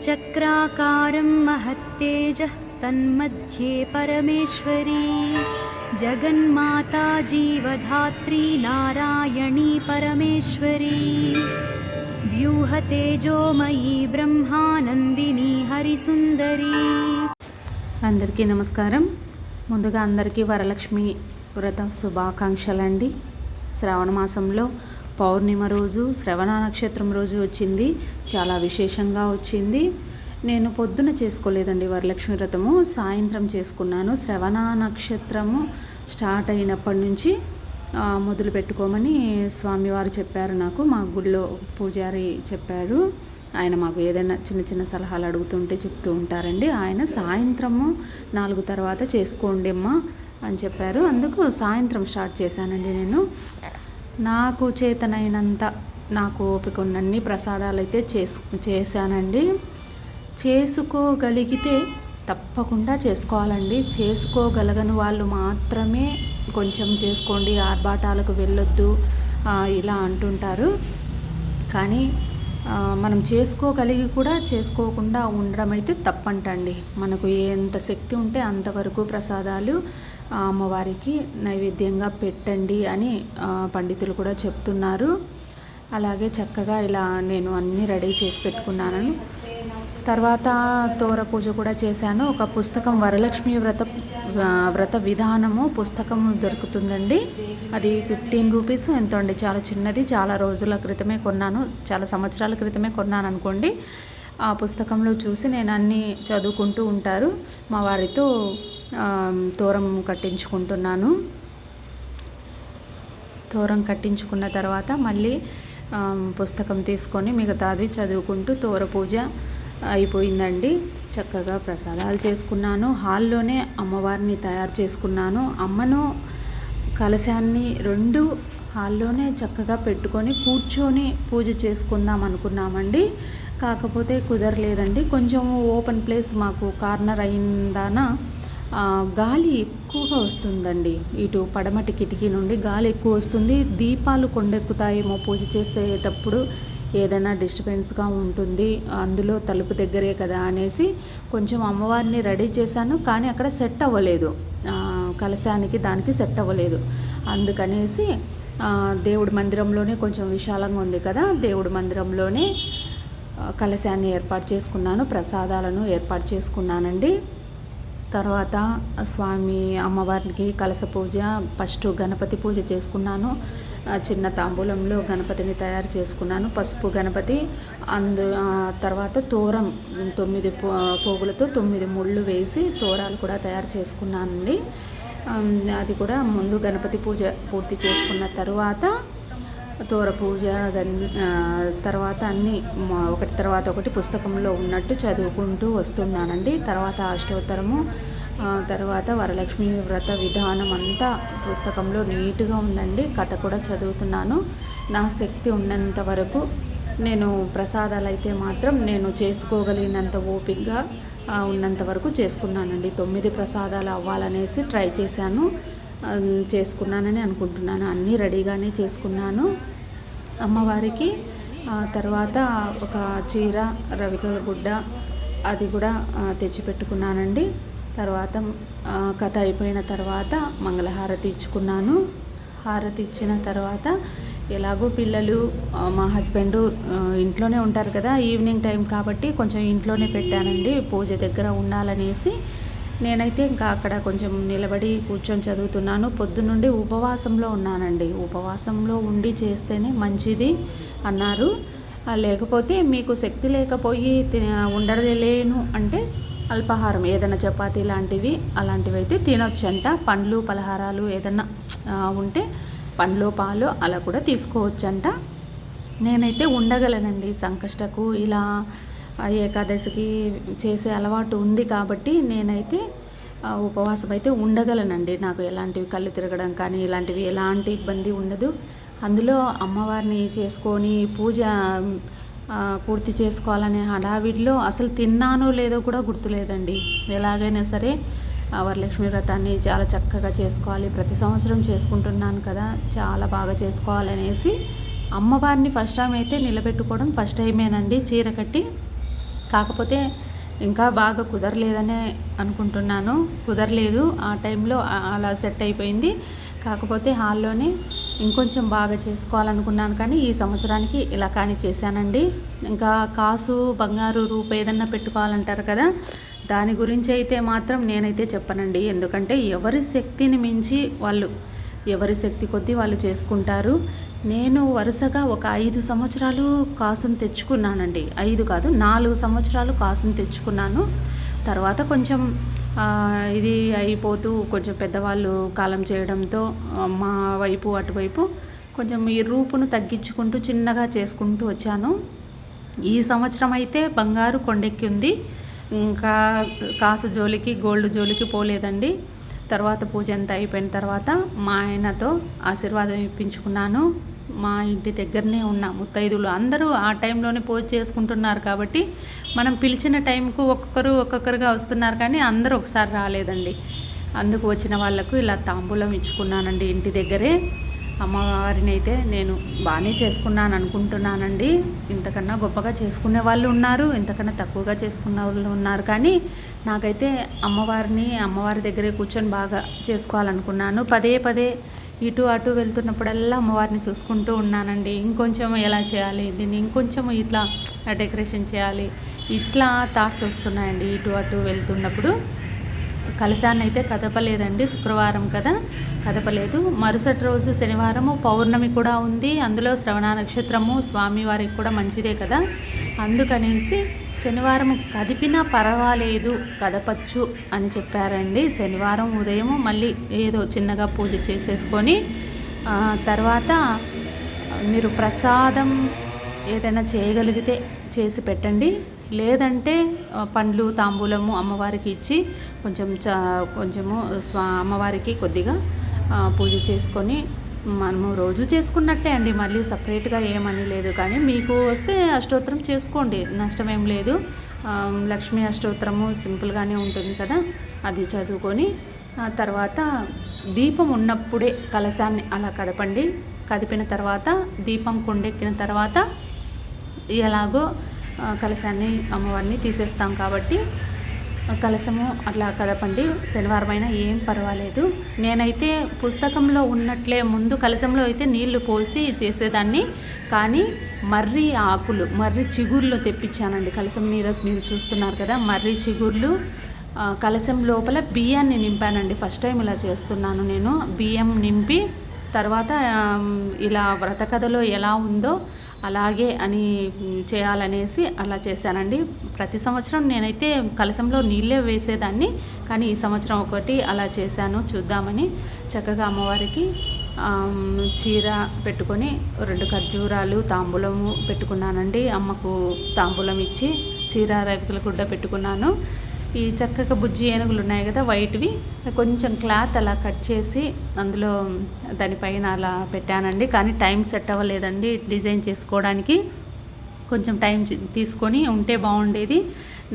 चक्राकारं महत्तेजः तन्मध्ये परमेश्वरी जगन्माता जीवधात्री नारायणी परमेश्वरी व्यूहतेजोमयी ब्रह्मानंदिनी हरिसुंदरी। అందరికీ నమస్కారం। ముందుగా అందరికీ వరలక్ష్మి వ్రత శుభాకాంక్షలండి। శ్రావణ మాసంలో పౌర్ణిమ రోజు శ్రవణ నక్షత్రం రోజు వచ్చింది, చాలా విశేషంగా వచ్చింది। నేను పొద్దున చేసుకోలేదండి వరలక్ష్మి వ్రతము, సాయంత్రం చేసుకున్నాను। శ్రవణ నక్షత్రము స్టార్ట్ అయినప్పటి నుంచి మొదలు పెట్టుకోమని స్వామివారు చెప్పారు నాకు, మా గుడిలో పూజారి చెప్పారు। ఆయన మాకు ఏదైనా చిన్న చిన్న సలహాలు అడుగుతుంటే చెప్తూ ఉంటారండి। ఆయన సాయంత్రము 4 తర్వాత చేసుకోండి అమ్మా అని చెప్పారు, అందుకు సాయంత్రం స్టార్ట్ చేశానండి। నేను నాకు చేతనైనంత, నాకు ఓపిక ఉన్నన్ని ప్రసాదాలు అయితే చేశానండి। చేసుకోగలిగితే తప్పకుండా చేసుకోవాలండి, చేసుకోగలగని వాళ్ళు మాత్రమే కొంచెం చేసుకోండి, ఆర్భాటాలకు వెళ్ళొద్దు ఇలా అంటుంటారు। కానీ మనం చేసుకోగలిగి కూడా చేసుకోకుండా ఉండడం అయితే తప్పంటండి। మనకు ఎంత శక్తి ఉంటే అంతవరకు ప్రసాదాలు అమ్మవారికి నైవేద్యంగా పెట్టండి అని పండితులు కూడా చెప్తున్నారు। అలాగే చక్కగా ఇలా నేను అన్నీ రెడీ చేసి పెట్టుకున్నాను। తర్వాత తోర పూజ కూడా చేశాను। ఒక పుస్తకం వరలక్ష్మి వ్రత విధానము పుస్తకము దొరుకుతుందండి, అది 15 రూపీస్ ఎంతో అండి, చాలా చిన్నది, చాలా రోజుల క్రితమే కొన్నాను, చాలా సంవత్సరాల క్రితమే కొన్నాను అనుకోండి। ఆ పుస్తకంలో చూసి నేను అన్నీ చదువుకుంటూ ఉంటారు, మా వారితో తోరం కట్టించుకుంటున్నాను। తోరం కట్టించుకున్న తర్వాత మళ్ళీ పుస్తకం తీసుకొని మిగతాది చదువుకుంటూ తోర పూజ అయిపోయిందండి। చక్కగా ప్రసాదాలు చేసుకున్నాను, హాల్లోనే అమ్మవారిని తయారు చేసుకున్నాను। అమ్మను కలశాన్ని 2 హాల్లోనే చక్కగా పెట్టుకొని కూర్చొని పూజ చేసుకుందాం అనుకున్నామండి, కాకపోతే కుదరలేదండి। కొంచెం ఓపెన్ ప్లేస్ మాకు కార్నర్ అయిందాన గాలి ఎక్కువగా వస్తుందండి, ఇటు పడమటి కిటికీ నుండి గాలి ఎక్కువ వస్తుంది, దీపాలు కొండెక్కుతాయేమో పూజ చేసేటప్పుడు, ఏదైనా డిస్టర్బెన్స్గా ఉంటుంది, అందులో తలుపు దగ్గరే కదా అనేసి కొంచెం అమ్మవారిని రెడీ చేశాను, కానీ అక్కడ సెట్ అవ్వలేదు, కలశానికి దానికి సెట్ అవ్వలేదు। అందుకనేసి దేవుడి మందిరంలోనే కొంచెం విశాలంగా ఉంది కదా, దేవుడి మందిరంలోనే కలశాన్ని ఏర్పాటు చేసుకున్నాను, ప్రసాదాలను ఏర్పాటు చేసుకున్నానండి। తర్వాత స్వామి అమ్మవారికి కలశ పూజ, ఫస్ట్ గణపతి పూజ చేసుకున్నాను। చిన్న తాంబూలంలో గణపతిని తయారు చేసుకున్నాను, పసుపు గణపతి, తర్వాత తోరం 9 పోగులతో 9 ముళ్ళు వేసి తోరాలు కూడా తయారు చేసుకున్నానండి। అది కూడా ముందు గణపతి పూజ పూర్తి చేసుకున్న తర్వాత తోర పూజ, తర్వాత అన్నీ ఒకటి తర్వాత ఒకటి పుస్తకంలో ఉన్నట్టు చదువుకుంటూ వస్తున్నానండి। తర్వాత అష్టోత్తరము, తర్వాత వరలక్ష్మి వ్రత విధానం అంతా పుస్తకంలో నీట్గా ఉందండి, కథ కూడా చదువుతున్నాను। నా శక్తి ఉన్నంత వరకు నేను ప్రసాదాలు అయితే మాత్రం నేను చేసుకోగలిగినంత ఓపికగా ఉన్నంత వరకు చేసుకున్నానండి। 9 ప్రసాదాలు అవ్వాలనేసి ట్రై చేశాను, చేసుకున్నానని అనుకుంటున్నాను, అన్నీ రెడీగానే చేసుకున్నాను అమ్మవారికి। తర్వాత ఒక చీర, రవికల గుడ్డ అది కూడా తెచ్చిపెట్టుకున్నానండి। తర్వాత కథ అయిపోయిన తర్వాత మంగళహారతి ఇచ్చుకున్నాను। హారతి ఇచ్చిన తర్వాత ఎలాగో పిల్లలు, మా హస్బెండ్ ఇంట్లోనే ఉంటారు కదా, ఈవినింగ్ టైం కాబట్టి కొంచెం ఇంట్లోనే పెట్టానండి, పూజ దగ్గర ఉండాలనేసి। నేనైతే ఇంకా అక్కడ కొంచెం నిలబడి కూర్చొని చదువుతున్నాను, పొద్దున్నుండి ఉపవాసంలో ఉన్నానండి, ఉపవాసంలో ఉండి చేస్తేనే మంచిది అన్నారు, లేకపోతే మీకు శక్తి లేకపోయి ఉండలేను అంటే అల్పాహారం ఏదైనా చపాతీ లాంటివి అలాంటివి అయితే తినొచ్చంట, పండ్లు పలహారాలు ఏదన్నా ఉంటే పండ్లు పాలు అలా కూడా తీసుకోవచ్చంట। నేనైతే ఉండగలనండి, సంకష్టకు ఇలా ఏకాదశికి చేసే అలవాటు ఉంది కాబట్టి నేనైతే ఉపవాసం అయితే ఉండగలనండి, నాకు ఎలాంటివి కళ్ళు తిరగడం కానీ ఇలాంటివి ఎలాంటి ఇబ్బంది ఉండదు। అందులో అమ్మవారిని చేసుకొని పూజ పూర్తి చేసుకోవాలనే హడావిడిలో అసలు తిన్నానో లేదో కూడా గుర్తులేదండి। ఎలాగైనా సరే వరలక్ష్మి వ్రతాన్ని చాలా చక్కగా చేసుకోవాలి, ప్రతి సంవత్సరం చేసుకుంటున్నాను కదా, చాలా బాగా చేసుకోవాలనేసి అమ్మవారిని ఫస్ట్ టైం అయితే నిలబెట్టుకోవడం ఫస్ట్ టైమేనండి, చీర కట్టి కాకపోతే ఇంకా బాగా కుదరలేదనే అనుకుంటున్నాను. కుదరలేదు, ఆ టైంలో అలా సెట్ అయిపోయింది. కాకపోతే హాల్లోనే ఇంకొంచెం బాగా చేసుకోవాలనుకున్నాను, కానీ ఈ సంవత్సరానికి ఇలా కానీ చేశానండి. ఇంకా కాసు బంగారు రూపు ఏదన్నా పెట్టుకోవాలంటారు కదా, దాని గురించి అయితే మాత్రం నేనైతే చెప్పనండి. ఎందుకంటే ఎవరి శక్తిని మించి వాళ్ళు, ఎవరి శక్తి కొద్దీ వాళ్ళు చేసుకుంటారు. నేను వరుసగా ఒక 5 సంవత్సరాలు కాసును తెచ్చుకున్నానండి. 5 కాదు 4 సంవత్సరాలు కాసును తెచ్చుకున్నాను. తర్వాత కొంచెం ఇది అయిపోతూ కొంచెం పెద్దవాళ్ళు కాలం చేయడంతో మా వైపు అటువైపు కొంచెం ఈ రూపును తగ్గించుకుంటూ చిన్నగా చేసుకుంటూ వచ్చాను. ఈ సంవత్సరం అయితే బంగారు కొండెక్కి ఉంది. ఇంకా కాసు జోలికి గోల్డ్ జోలికి పోలేదండి. తర్వాత పూజ అంతా అయిపోయిన తర్వాత మా ఆయనతో ఆశీర్వాదం ఇప్పించుకున్నాను. మా ఇంటి దగ్గరనే ఉన్న ముత్తైదులు అందరూ ఆ టైంలోనే పూజ చేసుకుంటున్నారు కాబట్టి మనం పిలిచిన టైంకు ఒక్కొక్కరుగా వస్తున్నారు, కానీ అందరూ ఒకసారి రాలేదండి. అందుకు వచ్చిన వాళ్ళకు ఇలా తాంబూలం ఇచ్చుకున్నానండి ఇంటి దగ్గరే. అమ్మవారిని అయితే నేను బాగానే చేసుకున్నాను అనుకుంటున్నానండి. ఇంతకన్నా గొప్పగా చేసుకునే వాళ్ళు ఉన్నారు, ఇంతకన్నా తక్కువగా చేసుకున్న వాళ్ళు ఉన్నారు, కానీ నాకైతే అమ్మవారి దగ్గరే కూర్చొని బాగా చేసుకోవాలనుకున్నాను. పదే ఇటు అటు వెళ్తున్నప్పుడల్లా అమ్మవారిని చూసుకుంటూ ఉన్నానండి. ఇంకొంచెం ఎలా చేయాలి దీన్ని, ఇంకొంచెం ఇట్లా డెకరేషన్ చేయాలి, ఇట్లా థాట్స్ వస్తున్నాయండి ఇటు అటు వెళ్తున్నప్పుడు. కలశాన్ని అయితే కదపలేదండి, శుక్రవారం కదా కదపలేదు. మరుసటి రోజు శనివారము పౌర్ణమి కూడా ఉంది, అందులో శ్రవణ నక్షత్రము స్వామివారికి కూడా మంచిదే కదా, అందుకనేసి శనివారం కదిపినా పర్వాలేదు కదపచ్చు అని చెప్పారండి. శనివారం ఉదయం మళ్ళీ ఏదో చిన్నగా పూజ చేసేసుకొని తర్వాత మీరు ప్రసాదం ఏదైనా చేయగలిగితే చేసి పెట్టండి, లేదంటే పండ్లు తాంబూలము అమ్మవారికి ఇచ్చి కొంచెము అమ్మవారికి కొద్దిగా పూజ చేసుకొని మనము రోజు చేసుకున్నట్టే అండి, మళ్ళీ సపరేట్గా ఏమని లేదు. కానీ మీకు వస్తే అష్టోత్తరం చేసుకోండి, నష్టమేం లేదు. లక్ష్మీ అష్టోత్తరము సింపుల్గానే ఉంటుంది కదా, అది చదువుకొని తర్వాత దీపం ఉన్నప్పుడే కలశాన్ని అలా కదపండి. కదిపిన తర్వాత దీపం కొండెక్కిన తర్వాత ఎలాగో కలశాన్ని అమ్మవారిని తీసేస్తాం కాబట్టి కలశము అట్లా కదపండి. శనివారం అయినా ఏం పర్వాలేదు. నేనైతే పుస్తకంలో ఉన్నట్లే ముందు కలశంలో అయితే నీళ్లు పోసి చేసేదాన్ని, కానీ మర్రి చిగుర్లు తెప్పించానండి. కలశం మీద మీరు చూస్తున్నారు కదా, మర్రి చిగుర్లు కలశం లోపల బియ్యాన్ని నింపానండి. ఫస్ట్ టైం ఇలా చేస్తున్నాను నేను. బియ్యం నింపి తర్వాత ఇలా వ్రతకథలో ఎలా ఉందో అలాగే అని చేయాలనేసి అలా చేశానండి. ప్రతి సంవత్సరం నేనైతే కలశంలో నీళ్ళే వేసేదాన్ని, కానీ ఈ సంవత్సరం ఒకటి అలా చేశాను చూద్దామని. చక్కగా అమ్మవారికి చీర పెట్టుకొని 2 ఖర్జూరాలు తాంబూలము పెట్టుకున్నానండి. అమ్మకు తాంబూలం ఇచ్చి చీర రేకుల గుడ్డ పెట్టుకున్నాను. ఈ చక్కగా బుజ్జి ఏనుగులు ఉన్నాయి కదా వైట్వి, కొంచెం క్లాత్ అలా కట్ చేసి అందులో దానిపైన అలా పెట్టానండి. కానీ టైం సెట్ అవ్వలేదండి డిజైన్ చేసుకోవడానికి, కొంచెం టైం తీసుకొని ఉంటే బాగుండేది.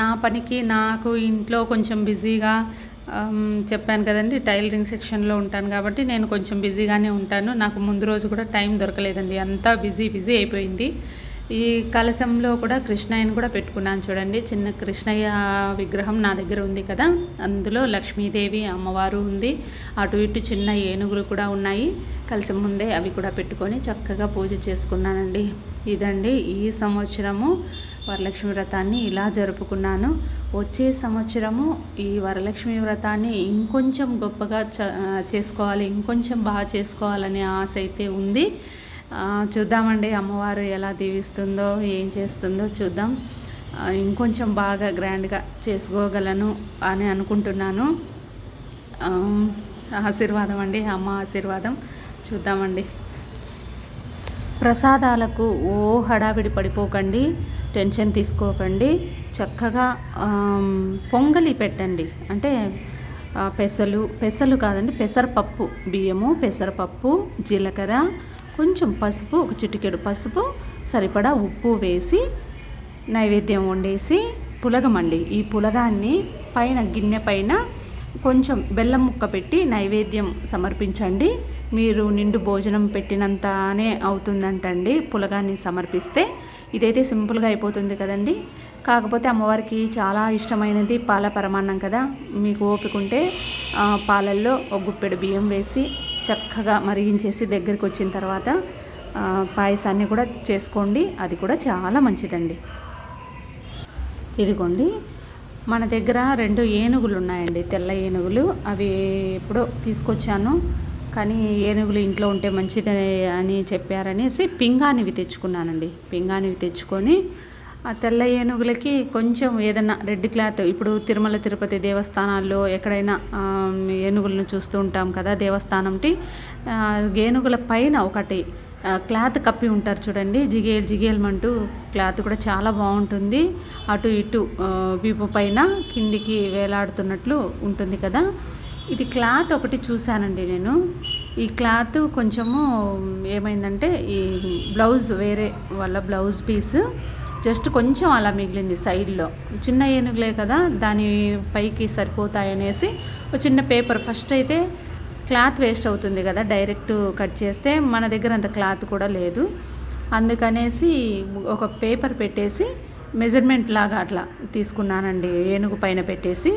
నా పనికి నాకు ఇంట్లో కొంచెం బిజీగా చెప్పాను కదండి, టైలరింగ్ సెక్షన్లో ఉంటాను కాబట్టి నేను కొంచెం బిజీగానే ఉంటాను. నాకు ముందు రోజు కూడా టైం దొరకలేదండి, అంతా బిజీ అయిపోయింది. ఈ కలశంలో కూడా కృష్ణయ్యని కూడా పెట్టుకున్నాను చూడండి. చిన్న కృష్ణయ్య విగ్రహం నా దగ్గర ఉంది కదా, అందులో లక్ష్మీదేవి అమ్మవారు ఉంది, అటు ఇటు చిన్న ఏనుగులు కూడా ఉన్నాయి. కలశం ముందే అవి కూడా పెట్టుకొని చక్కగా పూజ చేసుకున్నానండి. ఇదండి ఈ సంవత్సరము వరలక్ష్మి వ్రతాన్ని ఇలా జరుపుకున్నాను. వచ్చే సంవత్సరము ఈ వరలక్ష్మి వ్రతాన్ని ఇంకొంచెం గొప్పగా చేసుకోవాలి, ఇంకొంచెం బాగా చేసుకోవాలనే ఆశ అయితే ఉంది. చూద్దామండి అమ్మవారు ఎలా దీవిస్తుందో ఏం చేస్తుందో చూద్దాం. ఇంకొంచెం బాగా గ్రాండ్గా చేసుకోగలను అని అనుకుంటున్నాను. ఆశీర్వాదం అండి, అమ్మ ఆశీర్వాదం. చూద్దామండి. ప్రసాదాలకు హడావిడి పడిపోకండి, టెన్షన్ తీసుకోకండి. చక్కగా పొంగలి పెట్టండి. అంటే పెసలు కాదండి, పెసరపప్పు, బియ్యము, పెసరపప్పు, జీలకర్ర, కొంచెం పసుపు, ఒక చిటికెడు పసుపు, సరిపడా ఉప్పు వేసి నైవేద్యం వండేసి పులగమండి. ఈ పులగాన్ని పైన గిన్నె పైన కొంచెం బెల్లం ముక్క పెట్టి నైవేద్యం సమర్పించండి. మీరు నిండు భోజనం పెట్టినంతనే అవుతుందంటండి పులగాన్ని సమర్పిస్తే. ఇదైతే సింపుల్గా అయిపోతుంది కదండి. కాకపోతే అమ్మవారికి చాలా ఇష్టమైనది పాల పరమాన్నం కదా. మీకు ఓపిక ఉంటే పాలల్లో ఒక గుప్పెడు బియ్యం వేసి చక్కగా మరిగించేసి దగ్గరికి వచ్చిన తర్వాత పాయసాన్ని కూడా చేసుకోండి. అది కూడా చాలా మంచిదండి. ఇదిగోండి, మన దగ్గర 2 ఏనుగులు ఉన్నాయండి, తెల్ల ఏనుగులు. అవి ఎప్పుడో తీసుకొచ్చాను, కానీ ఏనుగులు ఇంట్లో ఉంటే మంచిది అని చెప్పారనేసి పింగానివి తెచ్చుకున్నానండి. పింగానివి తెచ్చుకొని ఆ తెల్ల ఏనుగులకి కొంచెం ఏదన్నా రెడ్ క్లాత్, ఇప్పుడు తిరుమల తిరుపతి దేవస్థానాల్లో ఎక్కడైనా ఏనుగులను చూస్తూ ఉంటాం కదా, దేవస్థానంటి ఏనుగుల పైన ఒకటి క్లాత్ కప్పి ఉంటారు చూడండి, జిగేల్మంటూ క్లాత్ కూడా చాలా బాగుంటుంది. అటు ఇటు వీపు పైన కిందికి వేలాడుతున్నట్లు ఉంటుంది కదా. ఇది క్లాత్ ఒకటి చూశానండి నేను. ఈ క్లాత్ కొంచెము ఏమైందంటే ఈ బ్లౌజ్, వేరే వాళ్ళ బ్లౌజ్ పీస్ జస్ట్ కొంచెం అలా మిగిలింది సైడ్లో. చిన్న ఏనుగులే కదా, దాని పైకి సరిపోతాయనేసి ఒక చిన్న పేపర్, ఫస్ట్ అయితే క్లాత్ వేస్ట్ అవుతుంది కదా డైరెక్ట్ కట్ చేస్తే, మన దగ్గర అంత క్లాత్ కూడా లేదు. అందుకనేసి ఒక పేపర్ పెట్టేసి మెజర్మెంట్ లాగా అట్లా తీసుకున్నానండి, ఏనుగు పైన పెట్టేసి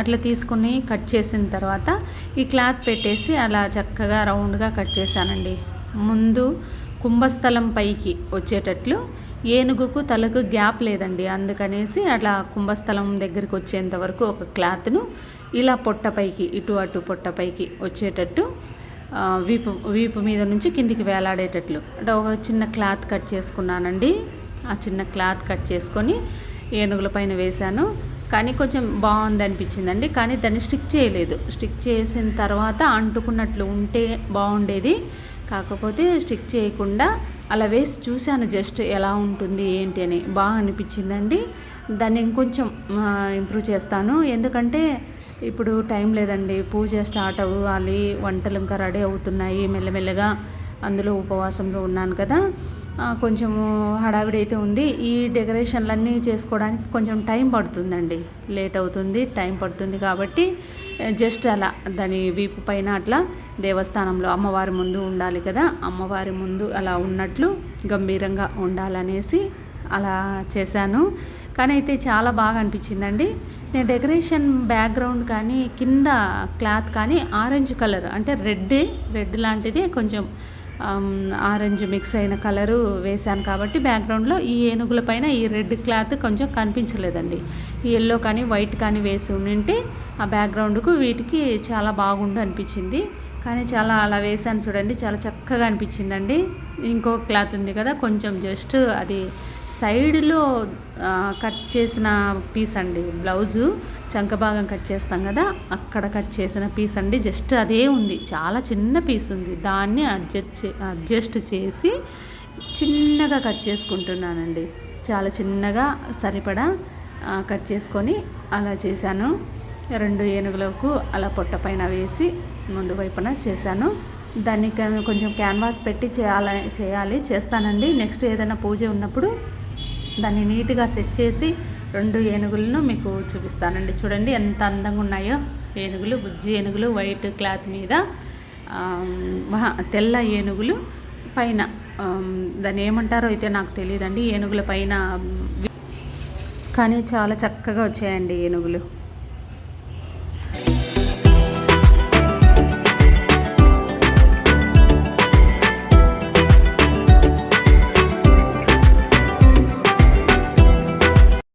అట్లా తీసుకుని కట్ చేసిన తర్వాత ఈ క్లాత్ పెట్టేసి అలా చక్కగా రౌండ్గా కట్ చేశానండి. ముందు కుంభస్థలం పైకి వచ్చేటట్లు, ఏనుగుకు తలకు గ్యాప్ లేదండి, అందుకనేసి అట్లా కుంభస్థలం దగ్గరికి వచ్చేంత వరకు ఒక క్లాత్ను ఇలా పొట్టపైకి, ఇటు అటు పొట్టపైకి వచ్చేటట్టు వీపు మీద నుంచి కిందికి వేలాడేటట్లు అంటే ఒక చిన్న క్లాత్ కట్ చేసుకున్నానండి. ఆ చిన్న క్లాత్ కట్ చేసుకొని ఏనుగుల పైన వేశాను. కానీ కొంచెం బాగుంది అనిపించిందండి, కానీ దాన్ని స్టిక్ చేయలేదు. స్టిక్ చేసిన తర్వాత అంటుకున్నట్లు ఉంటే బాగుండేది, కాకపోతే స్టిక్ చేయకుండా అలా వేసి చూశాను జస్ట్ ఎలా ఉంటుంది ఏంటి అని. బాగా అనిపించిందండి. దాన్ని ఇంకొంచెం ఇంప్రూవ్ చేస్తాను, ఎందుకంటే ఇప్పుడు టైం లేదండి, పూజ స్టార్ట్ అవ్వాలి, వంటలు ఇంకా రెడీ అవుతున్నాయి మెల్లమెల్లగా, అందులో ఉపవాసంలో ఉన్నాను కదా, కొంచెము హడావిడి అయితే ఉంది. ఈ డెకరేషన్లన్నీ చేసుకోవడానికి కొంచెం టైం పడుతుందండి, లేట్ అవుతుంది, టైం పడుతుంది. కాబట్టి జస్ట్ అలా దాని వీపు పైన అట్లా దేవస్థానంలో అమ్మవారి ముందు ఉండాలి కదా, అమ్మవారి ముందు అలా ఉన్నట్లు గంభీరంగా ఉండాలనేసి అలా చేశాను. కానీ అయితే చాలా బాగా అనిపించిందండి. నేను డెకరేషన్ బ్యాక్గ్రౌండ్ కానీ కింద క్లాత్ కానీ ఆరెంజ్ కలర్, అంటే రెడ్ లాంటిది కొంచెం ఆరెంజ్ మిక్స్ అయిన కలరు వేశాను కాబట్టి బ్యాక్గ్రౌండ్లో ఈ ఏనుగుల పైన ఈ రెడ్ క్లాత్ కొంచెం కనిపించలేదండి. ఈ ఎల్లో కానీ వైట్ కానీ వేసి ఉంటే ఆ బ్యాక్గ్రౌండ్కు వీటికి చాలా బాగుండు అనిపించింది. కానీ చాలా అలా వేశాను చూడండి, చాలా చక్కగా అనిపించిందండి. ఇంకో క్లాత్ ఉంది కదా, కొంచెం జస్ట్ అది సైడ్లో కట్ చేసిన పీస్ అండి, బ్లౌజు చంక భాగం కట్ చేస్తాం కదా, అక్కడ కట్ చేసిన పీస్ అండి, జస్ట్ అదే ఉంది, చాలా చిన్న పీస్ ఉంది. దాన్ని అడ్జస్ట్ చేసి చిన్నగా కట్ చేసుకుంటున్నానండి, చాలా చిన్నగా సరిపడా కట్ చేసుకొని అలా చేశాను. 2 ఏనుగులకు అలా పొట్ట పైన వేసి ముందు వైపున చేశాను. దాన్ని కొంచెం క్యాన్వాస్ పెట్టి చేస్తానండి. నెక్స్ట్ ఏదైనా పూజ ఉన్నప్పుడు దాన్ని నీట్గా సెట్ చేసి 2 ఏనుగులను మీకు చూపిస్తానండి. చూడండి ఎంత అందంగా ఉన్నాయో ఏనుగులు, బుజ్జి ఏనుగులు వైట్ క్లాత్ మీద, తెల్ల ఏనుగులు పైన, దాన్ని ఏమంటారో అయితే నాకు తెలియదండి, ఏనుగుల పైన. కానీ చాలా చక్కగా వచ్చాయండి ఏనుగులు.